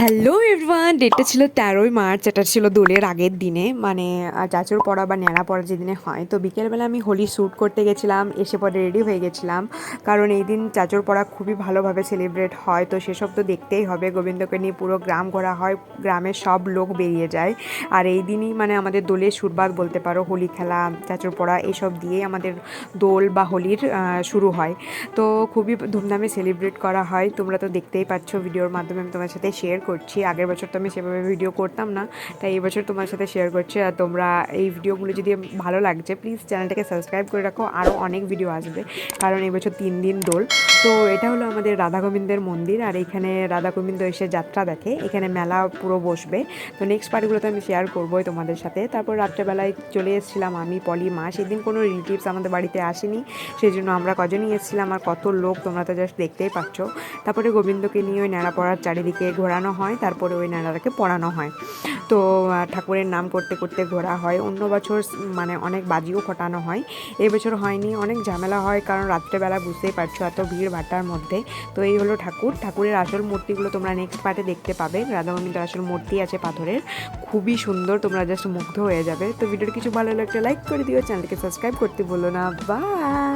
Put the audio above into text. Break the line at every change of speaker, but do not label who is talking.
Hello everyone, ডেটটা ছিল 13ই March. এটা ছিল দোলের আগের দিনে, মানে চাঁচর পড়া বা ন্যাড়া পড়া যেদিনে হয়। তো বিকেলবেলা আমি হোলি শ্যুট করতে গেছিলাম, এসে পরে রেডি হয়ে গেছিলাম, কারণ এই দিন চাঁচর পড়া খুবই ভালোভাবে সেলিব্রেট হয়। তো সেসব তো দেখতেই হবে। গোবিন্দকে নিয়ে পুরো গ্রাম ঘোরা হয়, গ্রামের সব লোক বেরিয়ে যায়। আর এই দিনই মানে আমাদের দোলের শুরুয়াত বলতে পারো। হোলি খেলা, চাঁচর পড়া এসব দিয়েই আমাদের দোল বা হোলির শুরু হয়। তো খুবই ধুমধামে সেলিব্রেট করা হয়। তোমরা তো দেখতেই পাচ্ছ, ভিডিওর মাধ্যমে আমি তোমার সাথে শেয়ার করছি। আগের বছর তো আমি সেভাবে ভিডিও করতাম না, তাই এই বছর তোমার সাথে শেয়ার করছি। আর তোমরা এই ভিডিওগুলো যদি ভালো লাগছে, প্লিজ চ্যানেলটাকে সাবস্ক্রাইব করে রাখো, আরও অনেক ভিডিও আসবে, কারণ এই বছর 3 দিন দোল। তো এটা হলো আমাদের রাধা গোবিন্দের মন্দির, আর এখানে রাধা গোবিন্দ এসে যাত্রা দেখে, এখানে মেলা পুরো বসবে। তো নেক্সট পার্টগুলোতে আমি শেয়ার করবোই তোমাদের সাথে। তারপর রাত্রেবেলায় চলে এসেছিলাম আমি, পলি, মা। সেদিন কোনো রিলেটিভস আমাদের বাড়িতে আসেনি, সেই জন্য আমরা কজনই এসেছিলাম। আর কত লোক তোমরা তো জাস্ট দেখতেই পাচ্ছ। তারপরে গোবিন্দকে নিয়ে ওই ন্যাড়া পড়ার চারিদিকে ঘোরানো হয়, তারপরে ওই ন্যাড়াটাকে পড়ানো হয়। তো ঠাকুরের নাম করতে করতে ঘোরা হয়। অন্য বছর মানে অনেক বাজিও ফোটানো হয়, এই বছর হয়নি, অনেক ঝামেলা হয়, কারণ রাত্রেবেলা বুঝতেই পারছো এত ভিড় ভাট্টার মধ্যে। তো এই হলো ঠাকুরের আসল মূর্তিগুলো তোমরা নেক্সট পার্টে দেখতে পাবে। রাধা গোবিন্দের আসল মূর্তি আছে পাথরের, খুবই সুন্দর, তোমরা জাস্ট মুগ্ধ হয়ে যাবে। তো ভিডিওর কিছু ভালো লাগলে একটা লাইক করে দিও, চ্যানেলকে সাবস্ক্রাইব করতে বলো না। বাই।